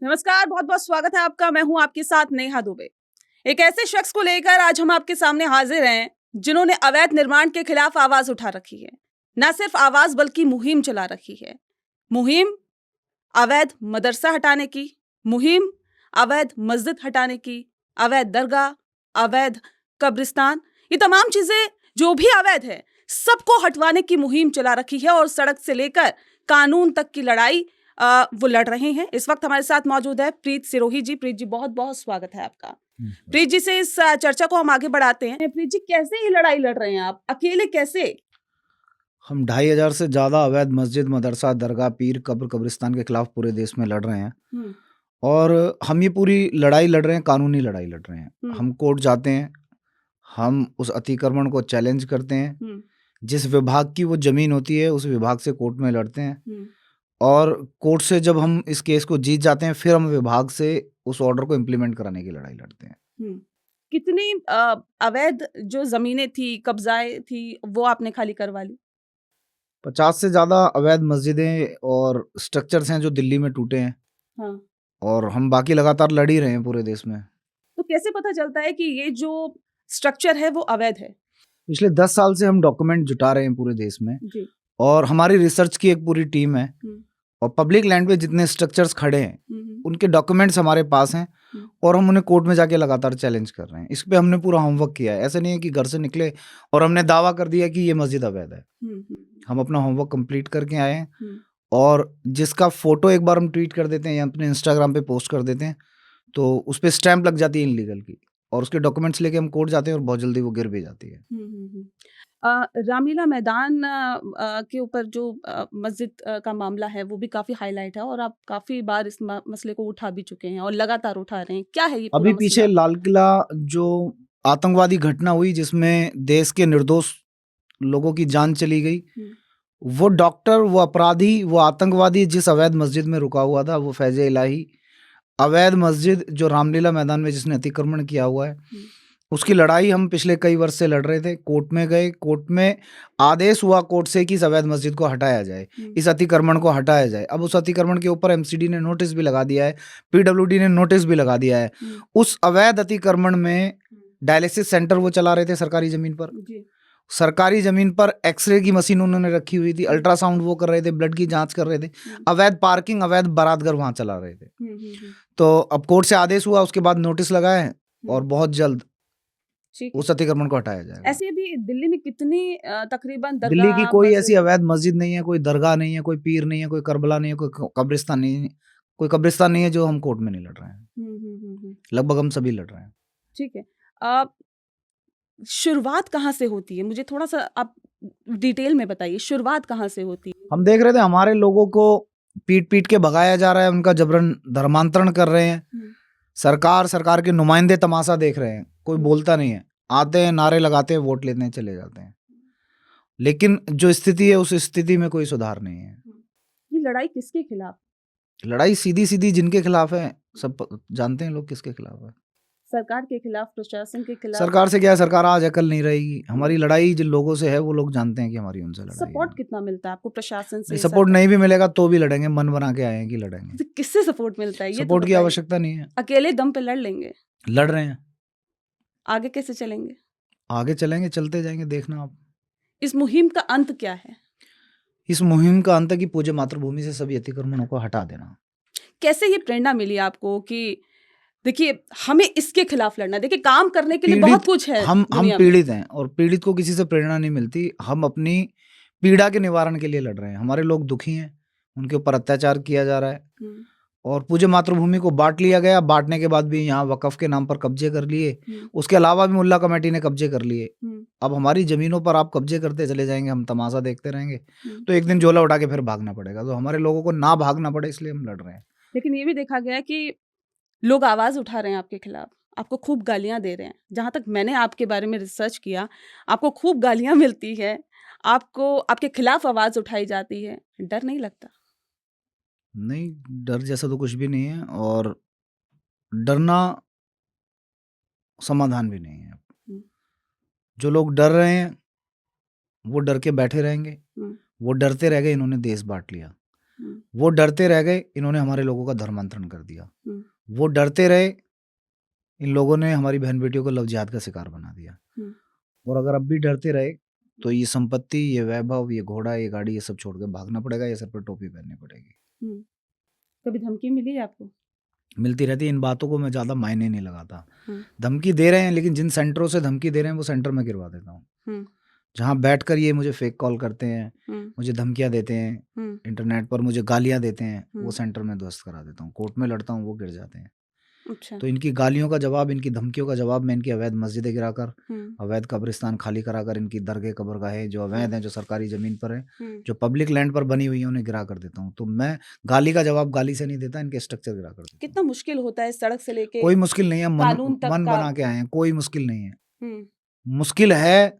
नमस्कार, बहुत बहुत स्वागत है आपका। मैं हूं आपके साथ नेहा दुबे। एक ऐसे शख्स को लेकर आज हम आपके सामने हाजिर हैं जिन्होंने अवैध निर्माण के खिलाफ आवाज उठा रखी है। न सिर्फ आवाज बल्कि मुहिम चला रखी है। मुहिम अवैध मदरसा हटाने की, मुहिम अवैध मस्जिद हटाने की, अवैध दरगाह, अवैध कब्रिस्तान, ये तमाम चीजें जो भी अवैध है सबको हटवाने की मुहिम चला रखी है और सड़क से लेकर कानून तक की लड़ाई वो लड़ रहे हैं। इस वक्त हमारे साथ मौजूद है प्रीत सिरोही जी। प्रीत जी, बहुत बहुत स्वागत है आपका। प्रीत जी से इस चर्चा को हम आगे बढ़ाते हैं। प्रीत जी, कैसे ये लड़ाई लड़ रहे हैं आप, अकेले कैसे? हम 2500 से ज्यादा अवैध मस्जिद, मदरसा, दरगाह, पीर, कब्र, कब्रिस्तान के खिलाफ पूरे देश में लड़ रहे हैं। और हम ये पूरी लड़ाई लड़ रहे हैं, कानूनी लड़ाई लड़ रहे हैं। हम कोर्ट जाते हैं, हम उस अतिक्रमण को चैलेंज करते हैं। जिस विभाग की वो जमीन होती है उस विभाग से कोर्ट में लड़ते हैं और कोर्ट से जब हम इस केस को जीत जाते हैं फिर हम विभाग से उस ऑर्डर को इम्प्लीमेंट कराने की लड़ाई लड़ते हैं। कितनी अवैध जो जमीनें थी, कब्जाएं थी, वो आपने खाली करवा ली? 50 से ज्यादा अवैध मस्जिदें और स्ट्रक्चर्स हैं जो दिल्ली में टूटे हैं। हाँ। और हम बाकी लगातार लड़ ही रहे हैं पूरे देश में। तो कैसे पता चलता है कि ये जो स्ट्रक्चर है वो अवैध है? पिछले 10 साल से हम डॉक्यूमेंट जुटा रहे हैं पूरे देश में जी। और हमारी रिसर्च की एक पूरी टीम है और पब्लिक लैंड पे जितने स्ट्रक्चर्स खड़े हैं उनके डॉक्यूमेंट्स हमारे पास हैं और हम उन्हें कोर्ट में जाके लगातार चैलेंज कर रहे हैं। इस पे हमने पूरा होमवर्क किया है। ऐसा नहीं है कि घर से निकले और हमने दावा कर दिया कि ये मस्जिद अवैध है। हम अपना होमवर्क कंप्लीट करके आए हैं और जिसका फोटो एक बार हम ट्वीट कर देते हैं या अपने इंस्टाग्राम पे पोस्ट कर देते हैं तो उस पर स्टैंप लग जाती है इनलीगल की और उसके डॉक्यूमेंट्स लेके हम कोर्ट जाते हैं और बहुत जल्दी वो गिर भी जाती है। रामलीला मैदान के ऊपर जो मस्जिद का मामला है वो भी काफी हाईलाइट है और आप काफी बार इस मसले को उठा भी चुके हैं और लगातार उठा रहे हैं। क्या है ये पूरा अभी मसला? पीछे लाल किला जो आतंकवादी घटना हुई जिसमें देश के निर्दोष लोगों की जान चली गई, वो डॉक्टर, वो अपराधी, वो आतंकवादी जिस अवैध मस्जिद में रुका हुआ था, वो फैज़ इलाही अवैध मस्जिद जो रामलीला मैदान में जिसने अतिक्रमण किया हुआ है, उसकी लड़ाई हम पिछले कई वर्ष से लड़ रहे थे। कोर्ट में गए, कोर्ट में आदेश हुआ कोर्ट से कि इस अवैध मस्जिद को हटाया जाए, इस अतिक्रमण को हटाया जाए। अब उस अतिक्रमण के ऊपर एमसीडी ने नोटिस भी लगा दिया है, पीडब्ल्यूडी ने नोटिस भी लगा दिया है। उस अवैध अतिक्रमण में डायलिसिस सेंटर वो चला रहे थे सरकारी जमीन पर। सरकारी जमीन पर एक्सरे की मशीन उन्होंने रखी हुई थी, अल्ट्रासाउंड वो कर रहे थे, ब्लड की जांच कर रहे थे, अवैध पार्किंग, अवैध बारातघर वहां चला रहे थे। तो अब कोर्ट से आदेश हुआ, उसके बाद नोटिस लगाए और बहुत जल्द उस अतिक्रमण को हटाया जाएगा। ऐसे भी दिल्ली में कितनी तकरीबन दिल्ली की कोई ऐसी अवैध मस्जिद नहीं है, कोई दरगाह नहीं है, कोई पीर नहीं है, कोई करबला नहीं है, कोई कब्रिस्तान नहीं है, कोई कब्रिस्तान नहीं है जो हम कोर्ट में नहीं लड़ रहे हैं। लगभग हम सभी लड़ रहे हैं। ठीक है। शुरुआत कहाँ से होती है, मुझे थोड़ा सा आप डिटेल में बताइए, शुरुआत कहाँ से होती है? हम देख रहे थे हमारे लोगों को पीट पीट के भगाया जा रहा है, उनका जबरन धर्मांतरण कर रहे हैं। सरकार के नुमाइंदे तमाशा देख रहे हैं, कोई बोलता नहीं है, आते हैं, नारे लगाते हैं, वोट लेते हैं, चले जाते हैं। लेकिन जो स्थिति है उस स्थिति में कोई सुधार नहीं है। ये लड़ाई किसके खिलाफ? लड़ाई सीधी सीधी जिनके खिलाफ है, सब जानते हैं लोग किसके खिलाफ है। सरकार के खिलाफ, प्रशासन के खिलाफ। सरकार से क्या है, सरकार आज अकल नहीं रहेगी। हमारी लड़ाई जिन लोगों से है वो लोग जानते हैं कि हमारी उनसे लड़ाई सपोर्ट है। कितना मिलता है आपको प्रशासन से? सपोर्ट नहीं भी मिलेगा तो भी लड़ेंगे, मन बना के आए हैं कि लड़ेंगे। तो किससे सपोर्ट मिलता है? ये सपोर्ट की आवश्यकता नहीं है, अकेले दम पे लड़ लेंगे। लड़ रहे हैं। आगे कैसे चलेंगे? आगे चलेंगे, चलते जाएंगे, देखना आप। इस मुहिम का अंत क्या है? इस मुहिम का अंत है कि पूज्य मातृभूमि से सभी अतिक्रमणों को हटा देना। कैसे ये प्रेरणा मिली आपको कि देखिए हमें इसके खिलाफ लड़ना? देखिए काम करने के लिए बहुत कुछ है। हम पीड़ित हैं और पीड़ित को किसी से प्रेरणा नहीं मिलती। हम अपनी पीड़ा के निवारण के लिए लड़ रहे हैं। हमारे लोग दुखी हैं, उनके ऊपर अत्याचार किया जा रहा है और पूज्य मातृभूमि को बांट लिया गया। बांटने के बाद भी यहाँ वक्फ के नाम पर कब्जे कर लिए, उसके अलावा भी मुल्ला कमेटी ने कब्जे कर लिए। अब हमारी जमीनों पर आप कब्जे करते चले जाएंगे, हम तमाशा देखते रहेंगे, तो एक दिन झोला उठा के फिर भागना पड़ेगा। तो हमारे लोगों को ना भागना पड़े इसलिए हम लड़ रहे हैं। लेकिन ये भी देखा गया कि लोग आवाज उठा रहे हैं आपके खिलाफ, आपको खूब गालियां दे रहे हैं। जहां तक मैंने आपके बारे में रिसर्च किया, आपको खूब गालियां मिलती है, आपको आपके खिलाफ आवाज उठाई जाती है। डर नहीं लगता? नहीं, डर जैसा तो कुछ भी नहीं है और डरना समाधान भी नहीं है। जो लोग डर रहे हैं वो डर के बैठे रहेंगे, वो डरते रह गए, इन्होंने देश बांट लिया। वो डरते रह गए, इन्होंने हमारे लोगों का धर्मांतरण कर दिया। हम्म, वो डरते रहे, इन लोगों ने हमारी बहन बेटियों को लव जिहाद का शिकार बना दिया। हम्म, और अगर अब भी डरते रहे तो ये संपत्ति, ये वैभव, ये घोड़ा, ये गाड़ी, ये सब छोड़ के भागना पड़ेगा, या सर पर टोपी पहननी पड़ेगी। हम्म। कभी धमकी मिली है आपको? मिलती रहती है, इन बातों को मैं ज़्यादा मायने नहीं लगाता। हम्म, धमकी दे रहे हैं, लेकिन जिन सेंटरों से धमकी दे रहे हैं वो सेंटर में गिरवा देता हूँ। हम्म, जहाँ बैठकर ये मुझे फेक कॉल करते हैं, हम्म, मुझे धमकियाँ देते हैं, हम्म, इंटरनेट पर मुझे गालियाँ देते हैं, वो हम्म। सेंटर में ध्वस्त करा देता हूँ। कोर्ट में लड़ता हूँ, वो गिर जाते हैं। अच्छा। तो इनकी गालियों का जवाब, इनकी धमकियों का जवाब मैं इनकी अवैध मस्जिदें गिराकर, हम्म, अवैध कब्रिस्तान खाली कराकर, इनकी दरगाह कब्रगाहें जो अवैध हैं, जो सरकारी ज़मीन पर हैं, हम्म। जो पब्लिक लैंड पर बनी हुई हैं, उन्हें गिरा कर देता हूँ। तो मैं गाली का जवाब गाली से नहीं देता, इनके स्ट्रक्चर गिरा कर देता हूँ। कितना मुश्किल होता है सड़क से लेके कोई मुश्किल नहीं है, कानून तक मन का। बना के आए हैं, कोई मुश्किल नहीं है। हम्म, मुश्किल है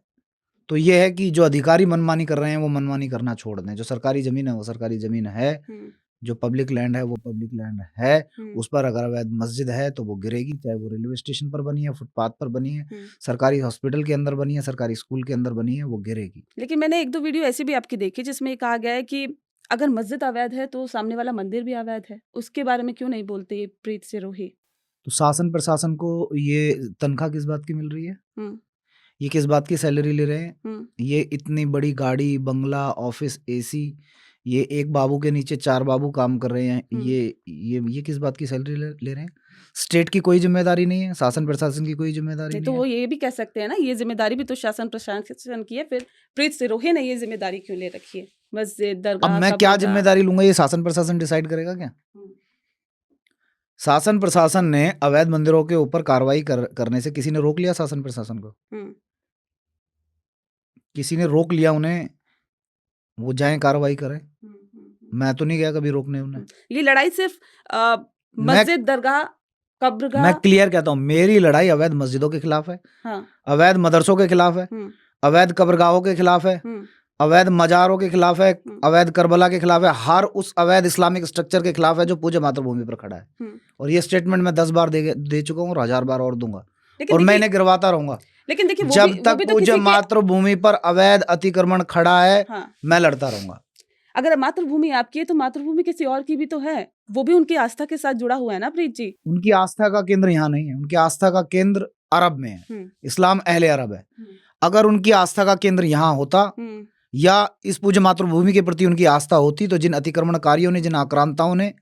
तो ये है कि जो अधिकारी मनमानी कर रहे हैं वो मनमानी करना छोड़ दें। जो सरकारी ज़मीन है वो सरकारी ज़मीन है, हम्म, जो पब्लिक लैंड है वो पब्लिक लैंड है। हम्म, उस पर अगर अवैध मस्जिद है तो वो गिरेगी, चाहे वो रेलवे स्टेशन पर बनी है, फुटपाथ पर बनी है, हम्म। सरकारी हॉस्पिटल के अंदर बनी है, सरकारी स्कूल के अंदर बनी है, वो गिरेगी। लेकिन मैंने एक दो वीडियो ऐसी भी आपकी देखी जिसमें ये कहा गया है कि अगर मस्जिद अवैध है तो सामने वाला मंदिर भी अवैध है। उसके बारे में क्यों नहीं बोलते ये प्रीत सिरोही? तो शासन प्रशासन को ये तनख्वाह किस बात की मिल रही है? हम्म, ये किस बात की सैलरी ले रहे हैं? हम्म, ये इतनी बड़ी गाड़ी, बंगला, ऑफिस, एसी, ये एक बाबू के नीचे 4 बाबू काम कर रहे हैं। ये किस बात की सैलरी ले रहे हैं? स्टेट की कोई जिम्मेदारी नहीं है, शासन प्रशासन की कोई जिम्मेदारी नहीं नहीं तो है। वो ये भी कह सकते हैं ना, ये जिम्मेदारी भी तो शासन प्रशासन की है। फिर प्रीत सिरोही ने ये जिम्मेदारी क्यों ले रखी है? मस्जिद, अब दरगाह, मैं क्या कब्रगाह। जिम्मेदारी लूंगा? ये शासन प्रशासन डिसाइड करेगा क्या? हम्म, शासन प्रशासन ने अवैध मंदिरों के ऊपर कार्रवाई करने से किसी ने रोक लिया? शासन प्रशासन को हम्म, किसी ने रोक लिया उन्हें? वो जाएं कार्रवाई करें। मैं तो नहीं गया कभी रोकने उन्हें। ये लड़ाई सिर्फ मैं मस्जिद, दरगाह, मैं कब्रगाह। क्लियर कहता हूँ, मेरी लड़ाई अवैध मस्जिदों के खिलाफ है, हाँ। अवैध मदरसों के खिलाफ है, हम्म, अवैध कब्रगाहों के खिलाफ है, हम्म, अवैध मजारों के खिलाफ है, हम्म, अवैध करबला के खिलाफ है, हर उस अवैध इस्लामिक स्ट्रक्चर के खिलाफ है जो पूज्य मातृभूमि पर खड़ा है। हम्म। और ये स्टेटमेंट मैं 10 बार दे चुका हूँ और 1000 बार और दूंगा, लेकिन और मैं देखिए, इन्हें गिरवाता रहूंगा लेकिन देखिए वो जब भी तक तो पूज्य किसी के। मातृभूमि पर अवैध अतिक्रमण खड़ा है। हाँ। मैं लड़ता रहूंगा। अगर मातृभूमि आपकी है तो मातृभूमि किसी और की भी तो है, वो भी उनकी आस्था के साथ जुड़ा हुआ है ना प्रीत जी। उनकी आस्था का केंद्र यहाँ नहीं है, उनकी आस्था का केंद्र अरब में है, इस्लाम अहले अरब है। अगर उनकी आस्था का केंद्र यहाँ होता या इस पूज्य मातृभूमि के प्रति उनकी आस्था होती, तो जिन अतिक्रमणकारियों ने, जिन आक्रांताओं ने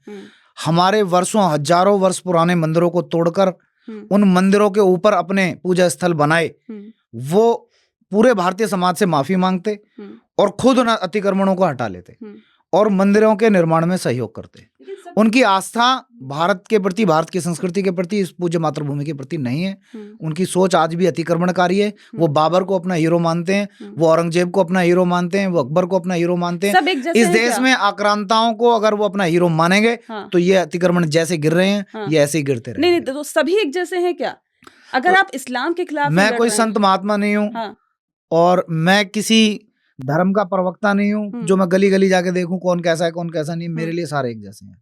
हमारे वर्षों, हजारों वर्ष पुराने मंदिरों को तोड़कर उन मंदिरों के ऊपर अपने पूजा स्थल बनाए, वो पूरे भारतीय समाज से माफी मांगते और खुद उन अतिक्रमणों को हटा लेते और मंदिरों के निर्माण में सहयोग करते। उनकी आस्था भारत के प्रति, भारत की संस्कृति के प्रति, इस पूज्य मातृभूमि के प्रति नहीं है। उनकी सोच आज भी अतिक्रमणकारी है। वो बाबर को अपना हीरो मानते हैं, वो औरंगजेब को अपना हीरो मानते हैं, वो अकबर को अपना हीरो मानते हैं। इस देश में आक्रांताओं को अगर वो अपना हीरो मानेंगे तो ये अतिक्रमण जैसे गिर रहे हैं ये ऐसे ही गिरते रहेंगे। नहीं, तो सभी एक जैसे हैं क्या? अगर आप इस्लाम के खिलाफ, मैं कोई संत महात्मा नहीं हूँ और मैं किसी धर्म का प्रवक्ता नहीं हूँ जो मैं गली गली जाके देखूं कौन कैसा है कौन कैसा नहीं। मेरे लिए सारे एक जैसे हैं।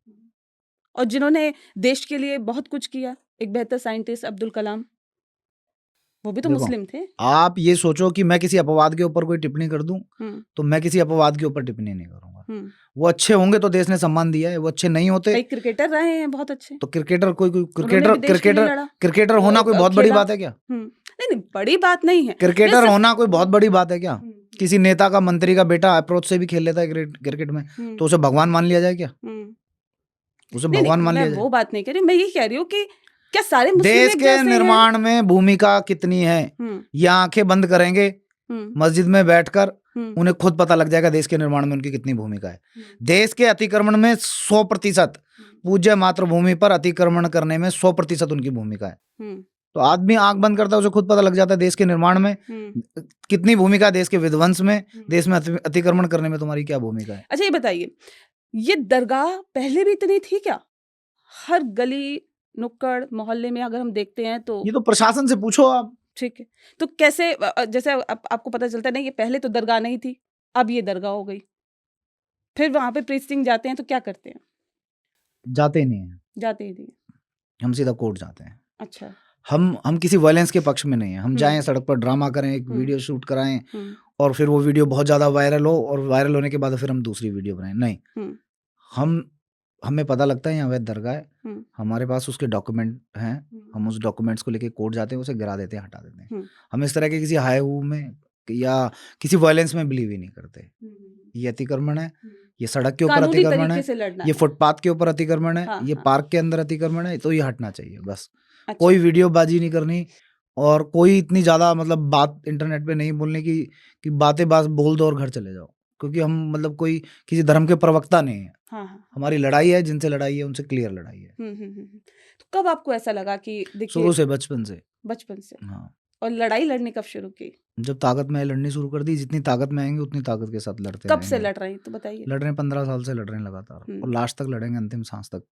और जिन्होंने देश के लिए बहुत कुछ किया, एक बेहतर साइंटिस्ट अब्दुल कलाम, वो भी तो मुस्लिम थे। आप ये सोचो कि मैं किसी अपवाद के ऊपर कोई टिप्पणी कर दूं तो मैं किसी अपवाद के ऊपर टिप्पणी नहीं करूंगा। वो अच्छे होंगे तो देश ने सम्मान दिया है, वो अच्छे नहीं होते। कई क्रिकेटर रहे हैं बहुत अच्छे, तो क्रिकेटर क्रिकेटर होना कोई बहुत बड़ी बात है क्या? नहीं, बड़ी बात नहीं है। क्रिकेटर होना कोई बहुत बड़ी बात है क्या? किसी नेता का, मंत्री का बेटा अप्रोच से भी खेल लेता है क्रिकेट में, तो उसे भगवान मान लिया जाए क्या? उसे भगवान मान लिया जाए? वो बात नहीं कह रही, मैं ये कह रही हूँ कि क्या सारे देश के निर्माण में भूमिका कितनी है ये आंखें बंद करेंगे मस्जिद में बैठकर उन्हें खुद पता लग जाएगा देश के निर्माण में उनकी कितनी भूमिका है। देश के अतिक्रमण में 100%, पूज्य मातृभूमि पर अतिक्रमण करने में 100% उनकी भूमिका है। तो आदमी आंख बंद करता है, उसे खुद पता लग जाता है देश के निर्माण में कितनी भूमिका है, देश के विध्वंस में, देश में अतिक्रमण करने में तुम्हारी क्या भूमिका है। अच्छा ये बताइए, ये दरगाह पहले भी इतनी थी क्या? हर गली नुक्कड़ मोहल्ले में अगर हम देखते हैं तो। ये तो प्रशासन से पूछो आप। ठीक है, तो कैसे, जैसे आपको पता चलता है ना, ये पहले तो दरगाह नहीं थी, अब ये दरगाह हो गई, फिर वहां पे प्रीत सिंह जाते हैं तो क्या करते हैं? जाते नहीं है, जाते ही नहीं, हम सीधा कोर्ट जाते हैं। अच्छा, हम किसी वायलेंस के पक्ष में नहीं है। हम जाएं सड़क पर ड्रामा करें, एक वीडियो शूट कराएं और फिर वो वीडियो बहुत ज्यादा वायरल हो और वायरल होने के बाद फिर हम दूसरी वीडियो बनाएं, नहीं। हमें पता लगता है यहाँ अवैध दरगाह है, हम्म, हमारे पास उसके डॉक्यूमेंट हैं, हम्म, हम उस डॉक्यूमेंट्स को लेके कोर्ट जाते हैं, उसे गिरा देते हैं, हटा देते हैं। हम्म, हम इस तरह के किसी हाई हू में या किसी वायलेंस में बिलीव ही नहीं करते। ये अतिक्रमण है, ये सड़क के ऊपर कानूनी अतिक्रमण तरीके है, से लड़ना ये है। फुटपाथ के ऊपर अतिक्रमण है, हाँ, ये हाँ। पार्क के अंदर अतिक्रमण है, तो ये हटना चाहिए बस। अच्छा, कोई वीडियोबाजी नहीं करनी और कोई इतनी ज़्यादा मतलब बात इंटरनेट पे नहीं बोलने की कि बातें बस बोल दो और घर चले जाओ, क्योंकि हम मतलब कोई किसी धर्म के प्रवक्ता नहीं है। हाँ, हाँ। हमारी लड़ाई है, जिनसे लड़ाई है उनसे क्लियर लड़ाई है, तो कब आपको ऐसा लगा कि देखिए शुरू से, बचपन से। बचपन से, हाँ, और लड़ाई लड़नी कब शुरू की? जब ताकत में लड़नी शुरू कर दी, जितनी ताकत में आएंगे उतनी ताकत के साथ लड़ते कब से रहेंगे। लड़ रही तो बताइए। लड़ रहे हैं 15 साल से, लड़ रहे हैं लगातार, और लास्ट तक लड़ेंगे, अंतिम सांस तक।